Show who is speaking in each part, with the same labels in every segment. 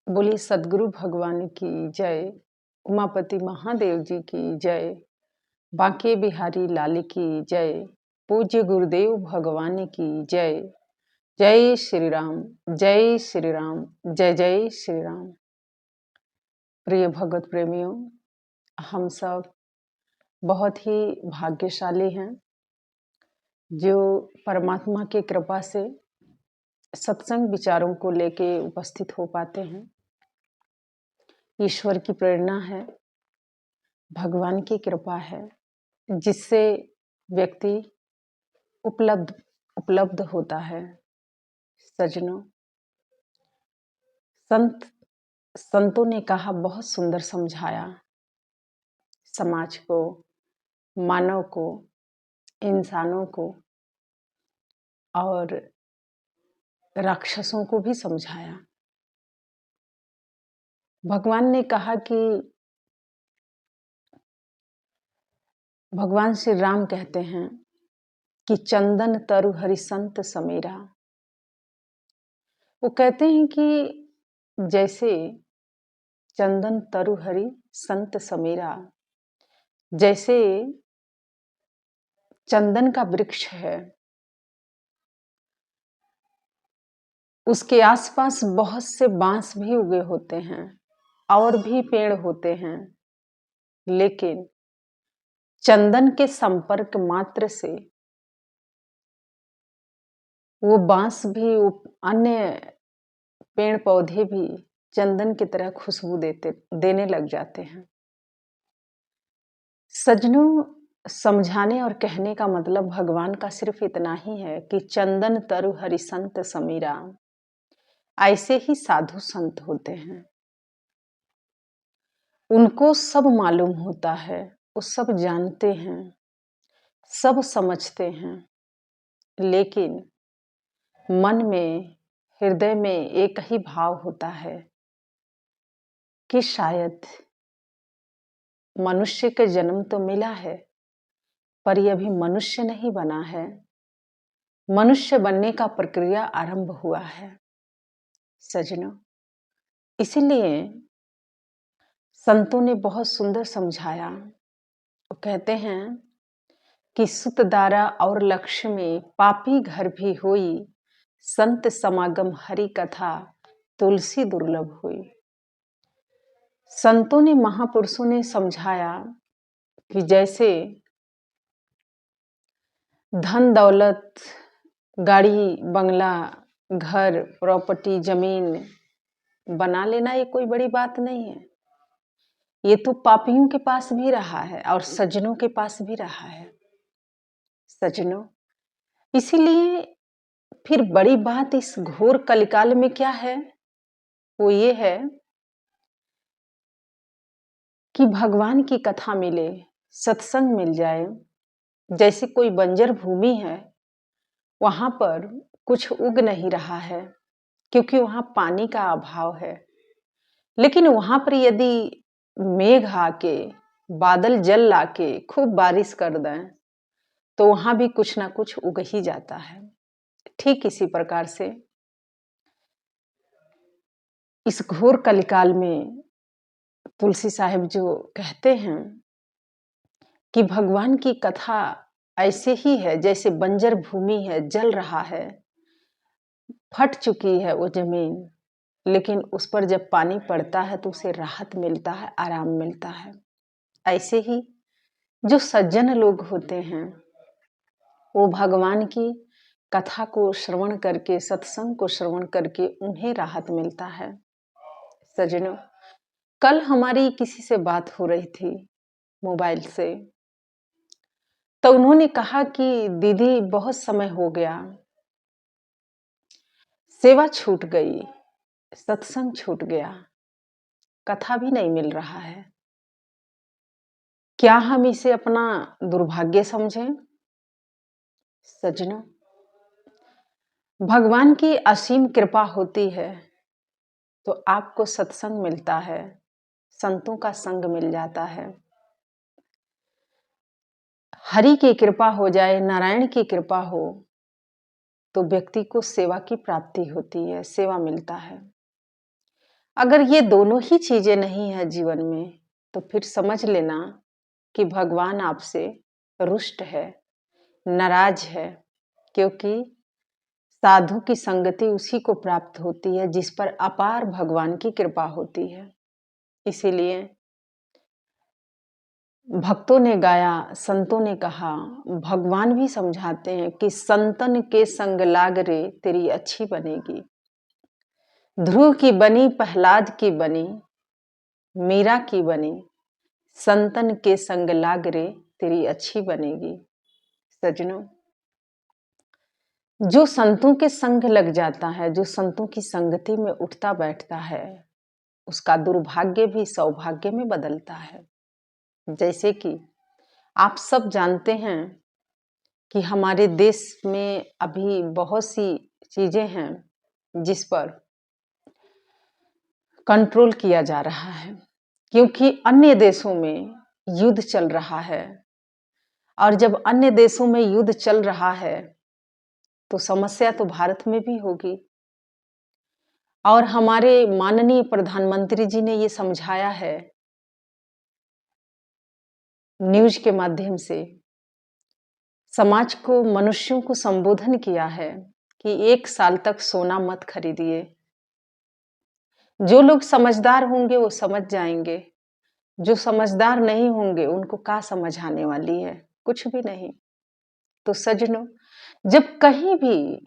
Speaker 1: बोलिए सद्गुरु भगवान की जय, उमापति महादेव जी की जय, बांके बिहारी लाल की जय, पूज्य गुरुदेव भगवान की जय। जय श्री राम, जय श्री राम, जय जय श्री राम। प्रिय भगवत प्रेमियों, हम सब बहुत ही भाग्यशाली हैं जो परमात्मा की कृपा से सत्संग विचारों को लेके उपस्थित हो पाते हैं। ईश्वर की प्रेरणा है, भगवान की कृपा है, जिससे व्यक्ति उपलब्ध होता है। सज्जनों, संतों ने कहा, बहुत सुंदर समझाया समाज को, मानव को, इंसानों को और राक्षसों को भी समझाया। भगवान ने कहा कि भगवान श्री राम कहते हैं कि चंदन तरु हरि संत समीरा। वो कहते हैं कि जैसे चंदन तरु हरि संत समीरा, जैसे चंदन का वृक्ष है, उसके आसपास बहुत से बांस भी उगे होते हैं और भी पेड़ होते हैं, लेकिन चंदन के संपर्क मात्र से वो बांस भी, अन्य पेड़ पौधे भी चंदन की तरह खुशबू देने लग जाते हैं। सज्जनों, समझाने और कहने का मतलब भगवान का सिर्फ इतना ही है कि चंदन तरु हरि संत समीरा। ऐसे ही साधु संत होते हैं, उनको सब मालूम होता है, वो सब जानते हैं, सब समझते हैं, लेकिन मन में, हृदय में एक ही भाव होता है कि शायद मनुष्य का जन्म तो मिला है, पर यह अभी मनुष्य नहीं बना है। मनुष्य बनने का प्रक्रिया आरंभ हुआ है। सज्जनों, इसीलिए संतों ने बहुत सुंदर समझाया। वो कहते हैं कि सुत दारा और लक्ष्मी पापी घर भी हुई, संत समागम हरि कथा तुलसी दुर्लभ हुई। संतों ने, महापुरुषों ने समझाया कि जैसे धन दौलत, गाड़ी बंगला, घर, प्रॉपर्टी, जमीन बना लेना ये कोई बड़ी बात नहीं है। ये तो पापियों के पास भी रहा है और सज्जनों के पास भी रहा है। सज्जनों, इसीलिए फिर बड़ी बात इस घोर कलिकाल में क्या है, वो ये है कि भगवान की कथा मिले, सत्संग मिल जाए। जैसे कोई बंजर भूमि है, वहां पर कुछ उग नहीं रहा है क्योंकि वहां पानी का अभाव है, लेकिन वहां पर यदि मेघ आके, बादल जल लाके खूब बारिश कर दें तो वहां भी कुछ ना कुछ उग ही जाता है। ठीक इसी प्रकार से इस घोर कलिकाल में तुलसी साहिब जो कहते हैं कि भगवान की कथा ऐसे ही है जैसे बंजर भूमि है, जल रहा है, फट चुकी है वो जमीन, लेकिन उस पर जब पानी पड़ता है तो उसे राहत मिलता है, आराम मिलता है। ऐसे ही जो सज्जन लोग होते हैं, वो भगवान की कथा को श्रवण करके, सत्संग को श्रवण करके उन्हें राहत मिलता है। सज्जनों, कल हमारी किसी से बात हो रही थी मोबाइल से, तो उन्होंने कहा कि दीदी बहुत समय हो गया, सेवा छूट गई, सत्संग छूट गया, कथा भी नहीं मिल रहा है। क्या हम इसे अपना दुर्भाग्य समझें? सज्जनों, भगवान की असीम कृपा होती है तो आपको सत्संग मिलता है, संतों का संग मिल जाता है। हरि की कृपा हो जाए, नारायण की कृपा हो तो व्यक्ति को सेवा की प्राप्ति होती है, सेवा मिलता है। अगर ये दोनों ही चीजें नहीं है जीवन में, तो फिर समझ लेना कि भगवान आपसे रुष्ट है, नाराज है, क्योंकि साधु की संगति उसी को प्राप्त होती है जिस पर अपार भगवान की कृपा होती है। इसीलिए भक्तों ने गाया, संतों ने कहा, भगवान भी समझाते हैं कि संतन के संग लाग रे तेरी अच्छी बनेगी। ध्रुव की बनी, प्रहलाद की बनी, मीरा की बनी, संतन के संग लाग रे तेरी अच्छी बनेगी। सजनों, जो संतों के संग लग जाता है, जो संतों की संगति में उठता बैठता है, उसका दुर्भाग्य भी सौभाग्य में बदलता है। जैसे कि आप सब जानते हैं कि हमारे देश में अभी बहुत सी चीजें हैं जिस पर कंट्रोल किया जा रहा है, क्योंकि अन्य देशों में युद्ध चल रहा है। और जब अन्य देशों में युद्ध चल रहा है तो समस्या तो भारत में भी होगी। और हमारे माननीय प्रधानमंत्री जी ने ये समझाया है न्यूज के माध्यम से, समाज को, मनुष्यों को संबोधन किया है कि 1 साल तक सोना मत खरीदिए। जो लोग समझदार होंगे वो समझ जाएंगे, जो समझदार नहीं होंगे उनको क्या समझ आने वाली है, कुछ भी नहीं। तो सजनों, जब कहीं भी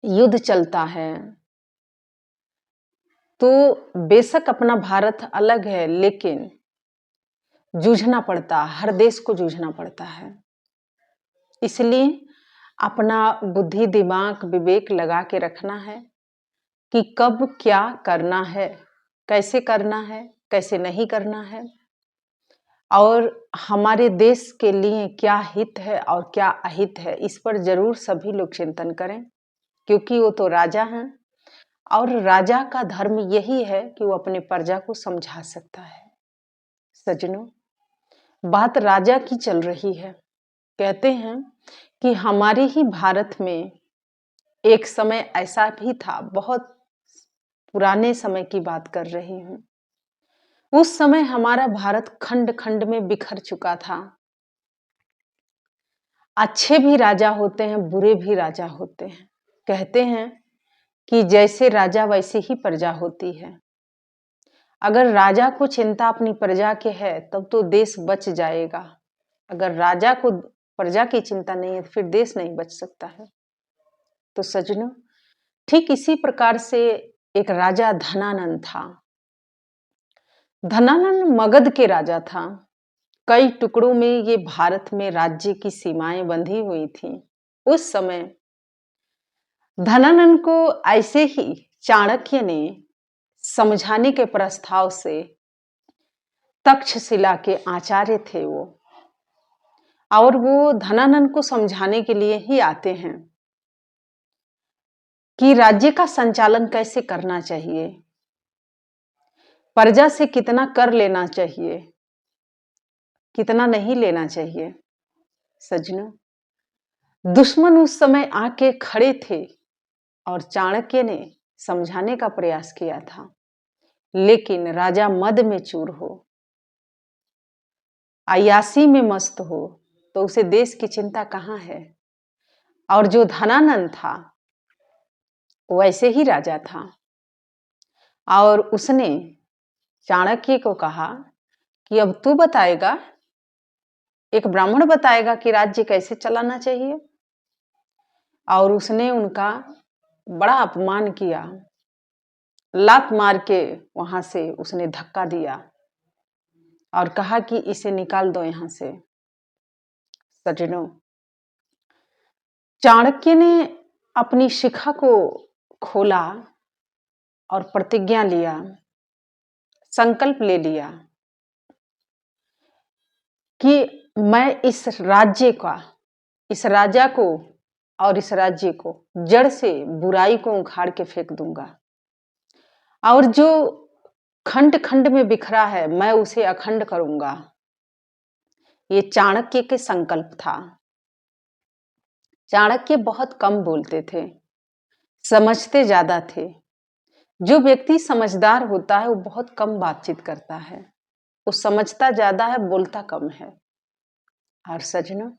Speaker 1: युद्ध चलता है तो बेशक अपना भारत अलग है, लेकिन जूझना पड़ता, हर देश को जूझना पड़ता है। इसलिए अपना बुद्धि, दिमाग, विवेक लगा के रखना है कि कब क्या करना है, कैसे नहीं करना है, और हमारे देश के लिए क्या हित है और क्या अहित है, इस पर जरूर सभी लोग चिंतन करें। क्योंकि वो तो राजा हैं और राजा का धर्म यही है कि वो अपने प्रजा को समझा सकता है। सजनों, बात राजा की चल रही है। कहते हैं कि हमारे ही भारत में एक समय ऐसा भी था, बहुत पुराने समय की बात कर रही हूँ। उस समय हमारा भारत खंड खंड में बिखर चुका था। अच्छे भी राजा होते हैं, बुरे भी राजा होते हैं। कहते हैं कि जैसे राजा वैसे ही प्रजा होती है। अगर राजा को चिंता अपनी प्रजा के है तब तो देश बच जाएगा। अगर राजा को प्रजा की चिंता नहीं है तो फिर देश नहीं बच सकता है। तो सजनों, ठीक इसी प्रकार से एक राजा धनानंद था। धनानंद मगध के राजा था। कई टुकड़ों में ये भारत में राज्य की सीमाएं बंधी हुई थी। उस समय धनानंद को ऐसे ही चाणक्य ने समझाने के प्रस्ताव से, तक्षशिला के आचार्य थे वो, और वो धनानंद को समझाने के लिए ही आते हैं कि राज्य का संचालन कैसे करना चाहिए, प्रजा से कितना कर लेना चाहिए, कितना नहीं लेना चाहिए। सजनों, दुश्मन उस समय आके खड़े थे और चाणक्य ने समझाने का प्रयास किया था, लेकिन राजा मद में चूर हो, अय्यासी में मस्त हो, तो उसे देश की चिंता कहाँ है। और जो धनानंद था वो ऐसे ही राजा था, और उसने चाणक्य को कहा कि अब तू बताएगा, एक ब्राह्मण बताएगा कि राज्य कैसे चलाना चाहिए। और उसने उनका बड़ा अपमान किया, लात मार के वहां से उसने धक्का दिया और कहा कि इसे निकाल दो यहां से। सजनों, चाणक्य ने अपनी शिखा को खोला और प्रतिज्ञा लिया, संकल्प ले लिया कि मैं इस राजा को और इस राज्य को जड़ से, बुराई को उखाड़ के फेंक दूंगा, और जो खंड खंड में बिखरा है मैं उसे अखंड करूंगा। ये चाणक्य के संकल्प था। चाणक्य बहुत कम बोलते थे, समझते ज्यादा थे, जो व्यक्ति समझदार होता है वो बहुत कम बातचीत करता है, वो समझता ज्यादा है, बोलता कम है। और सजनों,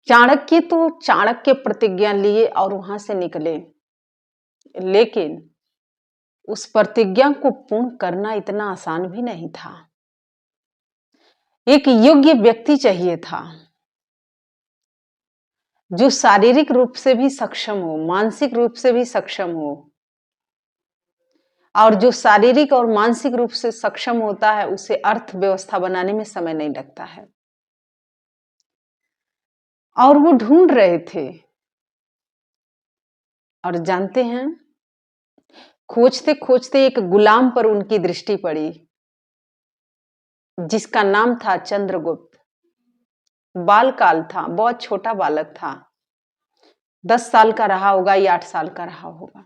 Speaker 1: चाणक्य तो चाणक्य प्रतिज्ञा लिए और वहां से निकले, लेकिन उस प्रतिज्ञा को पूर्ण करना इतना आसान भी नहीं था। एक योग्य व्यक्ति चाहिए था जो शारीरिक रूप से भी सक्षम हो, मानसिक रूप से भी सक्षम हो। और जो शारीरिक और मानसिक रूप से सक्षम होता है उसे अर्थव्यवस्था बनाने में समय नहीं लगता है। और वो ढूंढ रहे थे, और जानते हैं, खोजते खोजते एक गुलाम पर उनकी दृष्टि पड़ी जिसका नाम था चंद्रगुप्त। बाल काल था, बहुत छोटा बालक था, 10 साल का रहा होगा या 8 साल का रहा होगा।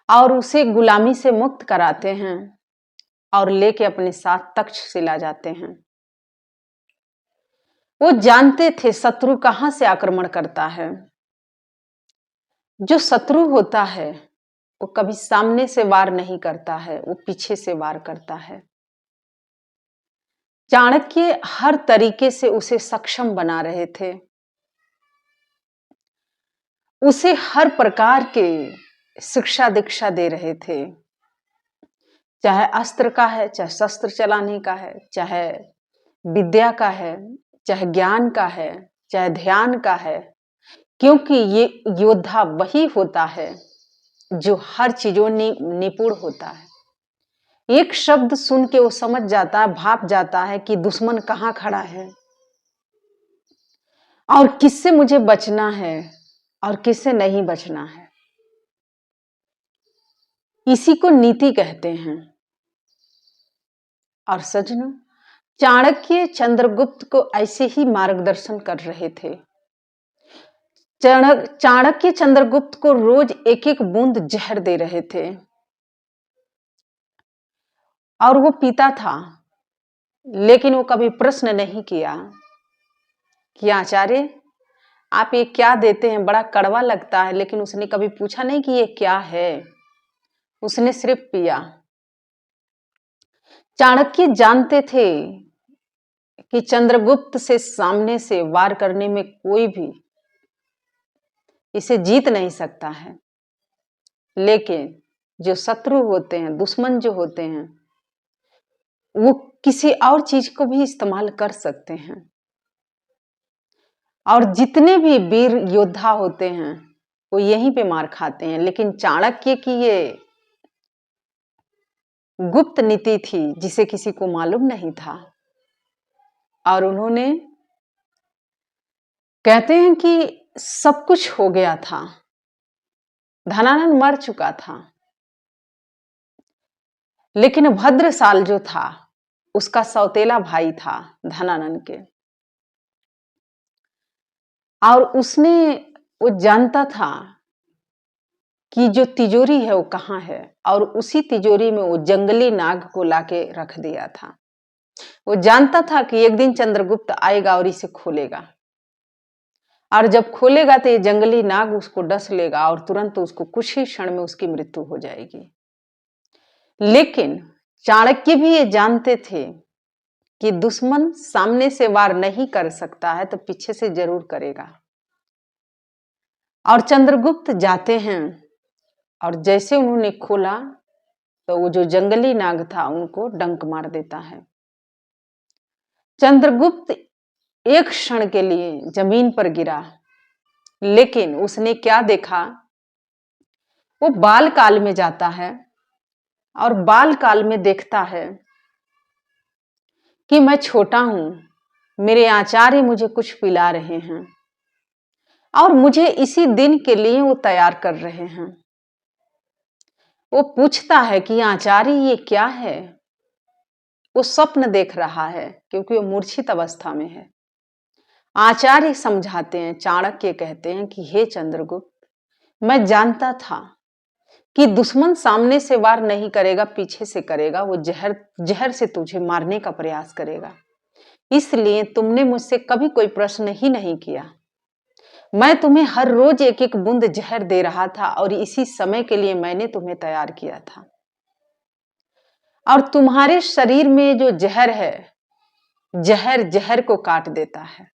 Speaker 1: और उसे गुलामी से मुक्त कराते हैं और लेके अपने साथ तक्षशिला जाते हैं। वो जानते थे शत्रु कहां से आक्रमण करता है। जो शत्रु होता है वो कभी सामने से वार नहीं करता है, वो पीछे से वार करता है। चाणक्य हर तरीके से उसे सक्षम बना रहे थे, उसे हर प्रकार के शिक्षा दीक्षा दे रहे थे, चाहे अस्त्र का है, चाहे शस्त्र चलाने का है, चाहे विद्या का है, चाहे ज्ञान का है, चाहे ध्यान का है। क्योंकि ये योद्धा वही होता है जो हर चीजों में निपुण होता है। एक शब्द सुन के वो समझ जाता है, भाप जाता है कि दुश्मन कहाँ खड़ा है और किससे मुझे बचना है और किससे नहीं बचना है। इसी को नीति कहते हैं। और सजनों, चाणक्य चंद्रगुप्त को ऐसे ही मार्गदर्शन कर रहे थे। चाणक्य चंद्रगुप्त को रोज एक एक बूंद जहर दे रहे थे और वो पीता था, लेकिन वो कभी प्रश्न नहीं किया कि आचार्य आप ये क्या देते हैं, बड़ा कड़वा लगता है। लेकिन उसने कभी पूछा नहीं कि ये क्या है, उसने सिर्फ पिया। चाणक्य जानते थे कि चंद्रगुप्त से सामने से वार करने में कोई भी इसे जीत नहीं सकता है, लेकिन जो शत्रु होते हैं, दुश्मन जो होते हैं, वो किसी और चीज को भी इस्तेमाल कर सकते हैं। और जितने भी वीर योद्धा होते हैं वो यहीं पे मार खाते हैं। लेकिन चाणक्य की ये गुप्त नीति थी जिसे किसी को मालूम नहीं था। और उन्होंने, कहते हैं कि सब कुछ हो गया था, धनानंद मर चुका था, लेकिन भद्रसाल जो था उसका सौतेला भाई था धनानंद के। और उसने, वो जानता था कि जो तिजोरी है वो कहाँ है, और उसी तिजोरी में वो जंगली नाग को लाके रख दिया था। वो जानता था कि एक दिन चंद्रगुप्त आएगा और इसे खोलेगा, और जब खोलेगा तो ये जंगली नाग उसको डस लेगा और तुरंत उसको कुछ ही क्षण में उसकी मृत्यु हो जाएगी। लेकिन चाणक्य भी ये जानते थे कि दुश्मन सामने से वार नहीं कर सकता है तो पीछे से जरूर करेगा। और चंद्रगुप्त जाते हैं और जैसे उन्होंने खोला तो वो जो जंगली नाग था उनको डंक मार देता है। चंद्रगुप्त एक क्षण के लिए जमीन पर गिरा, लेकिन उसने क्या देखा, वो बाल काल में जाता है और बाल काल में देखता है कि मैं छोटा हूं, मेरे आचार्य मुझे कुछ पिला रहे हैं और मुझे इसी दिन के लिए वो तैयार कर रहे हैं। वो पूछता है कि आचार्य ये क्या है। वो स्वप्न देख रहा है क्योंकि वो मूर्छित अवस्था में है। आचार्य समझाते हैं, चाणक्य कहते हैं कि हे चंद्रगुप्त, मैं जानता था कि दुश्मन सामने से वार नहीं करेगा, पीछे से करेगा। वो जहर से तुझे मारने का प्रयास करेगा, इसलिए तुमने मुझसे कभी कोई प्रश्न ही नहीं किया। मैं तुम्हें हर रोज एक एक बूंद जहर दे रहा था और इसी समय के लिए मैंने तुम्हें तैयार किया था। और तुम्हारे शरीर में जो जहर है, जहर जहर को काट देता है।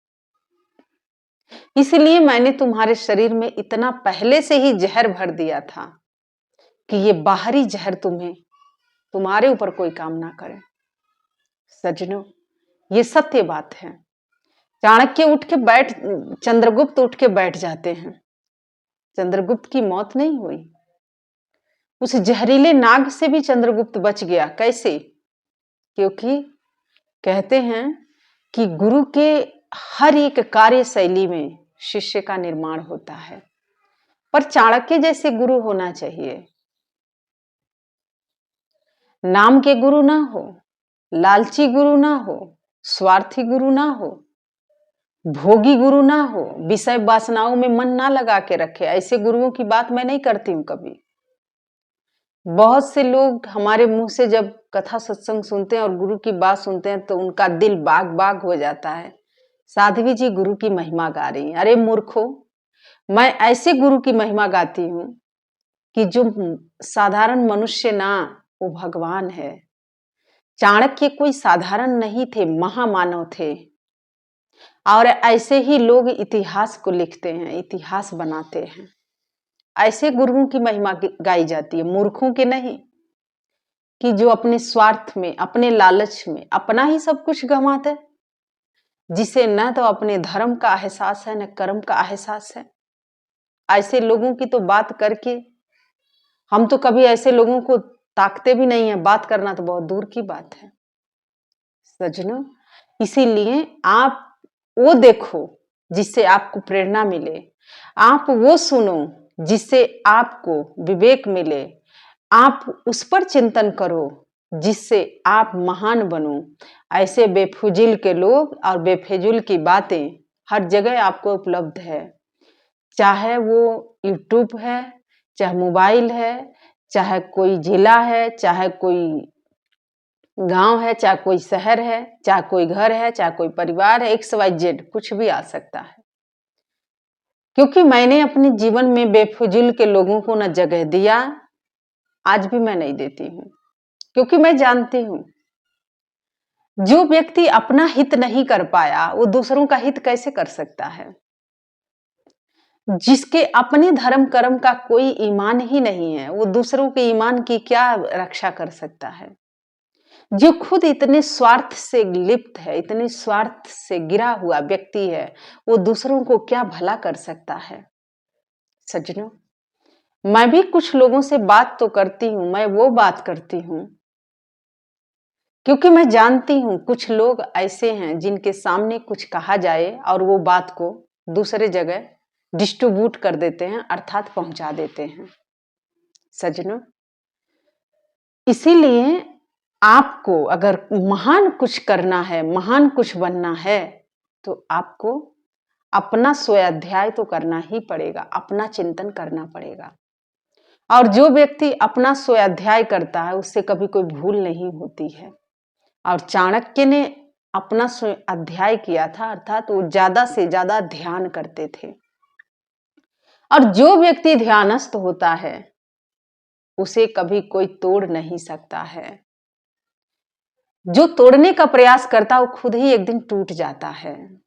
Speaker 1: इसलिए मैंने तुम्हारे शरीर में इतना पहले से ही जहर भर दिया था कि ये बाहरी जहर तुम्हारे ऊपर कोई काम ना करे। सज्जनों, ये सत्य बात है। चंद्रगुप्त उठ के बैठ जाते हैं। चंद्रगुप्त की मौत नहीं हुई, उस जहरीले नाग से भी चंद्रगुप्त बच गया। कैसे? क्योंकि कहते हैं कि गुरु के हर एक कार्यशैली में शिष्य का निर्माण होता है, पर चाणक्य जैसे गुरु होना चाहिए। नाम के गुरु ना हो, लालची गुरु ना हो, स्वार्थी गुरु ना हो, भोगी गुरु ना हो, विषय वासनाओं में मन ना लगा के रखे। ऐसे गुरुओं की बात मैं नहीं करती हूं कभी। बहुत से लोग हमारे मुंह से जब कथा सत्संग सुनते हैं और गुरु की बात सुनते हैं तो उनका दिल बाग बाग हो जाता है। साध्वी जी गुरु की महिमा गा रही हैं। अरे मूर्खो, मैं ऐसे गुरु की महिमा गाती हूं कि जो साधारण मनुष्य ना, वो भगवान है। चाणक्य कोई साधारण नहीं थे, महामानव थे। और ऐसे ही लोग इतिहास को लिखते हैं, इतिहास बनाते हैं। ऐसे गुरुओं की महिमा गाई जाती है, मूर्खों की नहीं, कि जो अपने स्वार्थ में, अपने लालच में अपना ही सब कुछ गंवाते, जिसे न तो अपने धर्म का एहसास है न कर्म का एहसास है। ऐसे लोगों की तो बात करके हम तो कभी ऐसे लोगों को ताकते भी नहीं है। बात करना तो बहुत दूर की बात है। सज्जनों, इसीलिए आप वो देखो जिससे आपको प्रेरणा मिले, आप वो सुनो जिससे आपको विवेक मिले, आप उस पर चिंतन करो जिससे आप महान बनो। ऐसे बेफुजिल के लोग और बेफिजुल की बातें हर जगह आपको उपलब्ध है। चाहे वो यूट्यूब है, चाहे मोबाइल है, चाहे कोई जिला है, चाहे कोई गांव है, चाहे कोई शहर है, चाहे कोई घर है, चाहे कोई परिवार है, XYZ कुछ भी आ सकता है। क्योंकि मैंने अपने जीवन में बेफिजुल के लोगों को न जगह दिया, आज भी मैं नहीं देती हूं। क्योंकि मैं जानती हूं जो व्यक्ति अपना हित नहीं कर पाया वो दूसरों का हित कैसे कर सकता है। जिसके अपने धर्म कर्म का कोई ईमान ही नहीं है, वो दूसरों के ईमान की क्या रक्षा कर सकता है। जो खुद इतने स्वार्थ से लिप्त है, इतने स्वार्थ से गिरा हुआ व्यक्ति है, वो दूसरों को क्या भला कर सकता है। सज्जनों, मैं भी कुछ लोगों से बात तो करती हूं, मैं वो बात करती हूं क्योंकि मैं जानती हूं कुछ लोग ऐसे हैं जिनके सामने कुछ कहा जाए और वो बात को दूसरे जगह डिस्ट्रीब्यूट कर देते हैं, अर्थात पहुंचा देते हैं। सज्जनों, इसीलिए आपको अगर महान कुछ करना है, महान कुछ बनना है, तो आपको अपना स्वाध्याय तो करना ही पड़ेगा, अपना चिंतन करना पड़ेगा। और जो व्यक्ति अपना स्वाध्याय करता है उससे कभी कोई भूल नहीं होती है। और चाणक्य ने अपना स्वाध्याय किया था, अर्थात वो ज्यादा से ज्यादा ध्यान करते थे। और जो व्यक्ति ध्यानस्थ होता है उसे कभी कोई तोड़ नहीं सकता है। जो तोड़ने का प्रयास करता है वो खुद ही एक दिन टूट जाता है।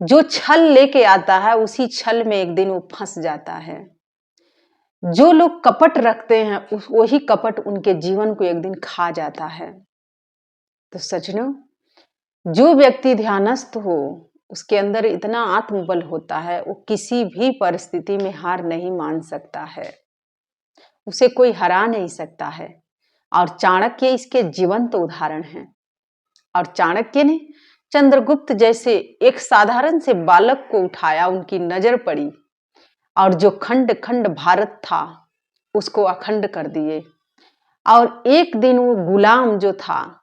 Speaker 1: जो छल लेके आता है उसी छल में एक दिन वो फंस जाता है। जो लोग कपट रखते हैं वही कपट उनके जीवन को एक दिन खा जाता है। तो सज्जनों, जो व्यक्ति ध्यानस्थ हो उसके अंदर इतना आत्मबल होता है, वो किसी भी परिस्थिति में हार नहीं मान सकता है, उसे कोई हरा नहीं सकता है। और चाणक्य इसके जीवंत उदाहरण हैं। और चाणक्य ने चंद्रगुप्त जैसे एक साधारण से बालक को उठाया, उनकी नजर पड़ी और जो खंड खंड भारत था उसको अखंड कर दिए। और एक दिन वो गुलाम जो था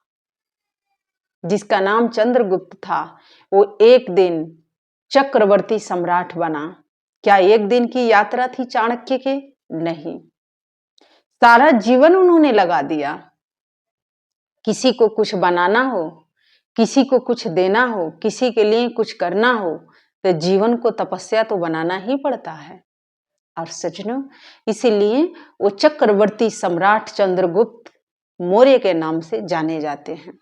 Speaker 1: जिसका नाम चंद्रगुप्त था, वो एक दिन चक्रवर्ती सम्राट बना। क्या एक दिन की यात्रा थी चाणक्य के? नहीं, सारा जीवन उन्होंने लगा दिया। किसी को कुछ बनाना हो, किसी को कुछ देना हो, किसी के लिए कुछ करना हो, तो जीवन को तपस्या तो बनाना ही पड़ता है। और सज्जनों, इसीलिए वो चक्रवर्ती सम्राट चंद्रगुप्त मौर्य के नाम से जाने जाते हैं।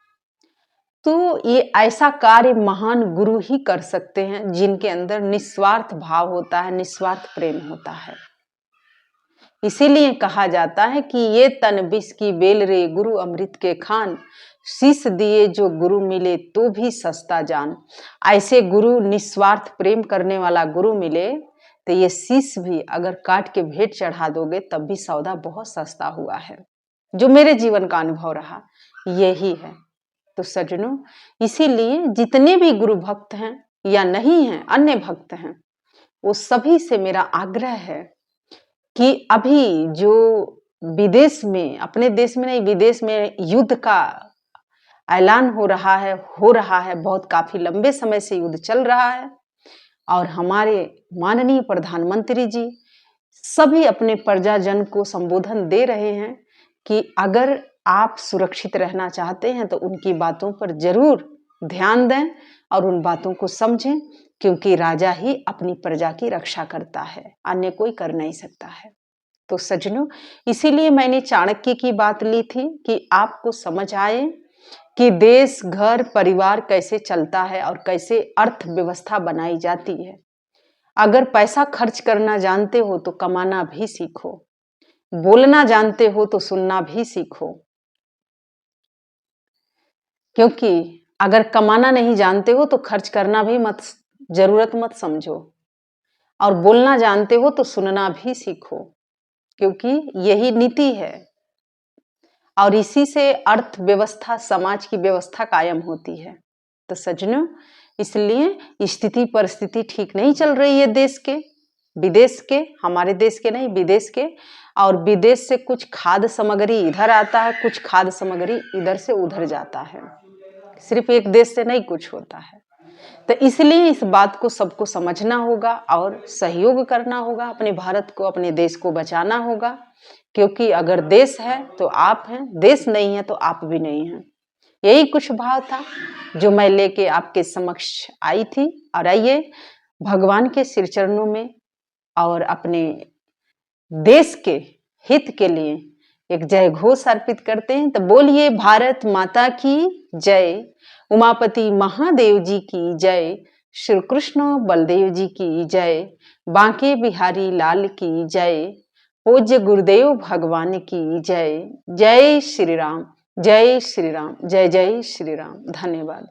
Speaker 1: तो ये ऐसा कार्य महान गुरु ही कर सकते हैं जिनके अंदर निस्वार्थ भाव होता है, निस्वार्थ प्रेम होता है। इसीलिए कहा जाता है कि ये तन विष की बेल रे गुरु अमृत के खान, शीश दिए जो गुरु मिले तो भी सस्ता जान। ऐसे गुरु, निस्वार्थ प्रेम करने वाला गुरु मिले तो ये शीश भी अगर काट के भेंट चढ़ा दोगे तब भी सौदा बहुत सस्ता हुआ है। जो मेरे जीवन का अनुभव रहा यही है। तो सज्जनों, इसीलिए जितने भी गुरु भक्त हैं या नहीं हैं, अन्य भक्त हैं, वो सभी से मेरा आग्रह है कि अभी जो विदेश में, अपने देश में नहीं, विदेश में युद्ध का ऐलान हो रहा है, बहुत काफी लंबे समय से युद्ध चल रहा है, और हमारे माननीय प्रधानमंत्री जी सभी अपने प्रजाजन को संबोधन दे रहे हैं कि अगर आप सुरक्षित रहना चाहते हैं तो उनकी बातों पर जरूर ध्यान दें और उन बातों को समझें, क्योंकि राजा ही अपनी प्रजा की रक्षा करता है, अन्य कोई कर नहीं सकता है। तो सज्जनों, इसीलिए मैंने चाणक्य की बात ली थी कि आपको समझ आए कि देश, घर, परिवार कैसे चलता है और कैसे अर्थव्यवस्था बनाई जाती है। अगर पैसा खर्च करना जानते हो तो कमाना भी सीखो, बोलना जानते हो तो सुनना भी सीखो, क्योंकि अगर कमाना नहीं जानते हो तो खर्च करना भी जरूरत मत समझो, और बोलना जानते हो तो सुनना भी सीखो, क्योंकि यही नीति है और इसी से अर्थव्यवस्था, समाज की व्यवस्था कायम होती है। तो सज्जनों, इसलिए स्थिति परिस्थिति ठीक नहीं चल रही है देश के, विदेश के, हमारे देश के नहीं, विदेश के, और विदेश से कुछ खाद्य सामग्री इधर आता है, कुछ खाद्य सामग्री इधर से उधर जाता है, सिर्फ एक देश से नहीं कुछ होता है। तो इसलिए इस बात को सबको समझना होगा और सहयोग करना होगा, अपने भारत को, अपने देश को बचाना होगा, क्योंकि अगर देश है तो आप हैं, देश नहीं है तो आप भी नहीं हैं। यही कुछ भाव था जो मैं लेके आपके समक्ष आई थी। और आइए भगवान के सिर चरणों में और अपने देश के हित के लिए एक जय घोष अर्पित करते हैं। तो बोलिए भारत माता की जय, उमापति महादेव जी की जय, श्री कृष्ण बलदेव जी की जय, बांके बिहारी लाल की जय, पूज्य गुरुदेव भगवान की जय। जय श्री राम, जय श्री राम, जय जय श्री राम। धन्यवाद।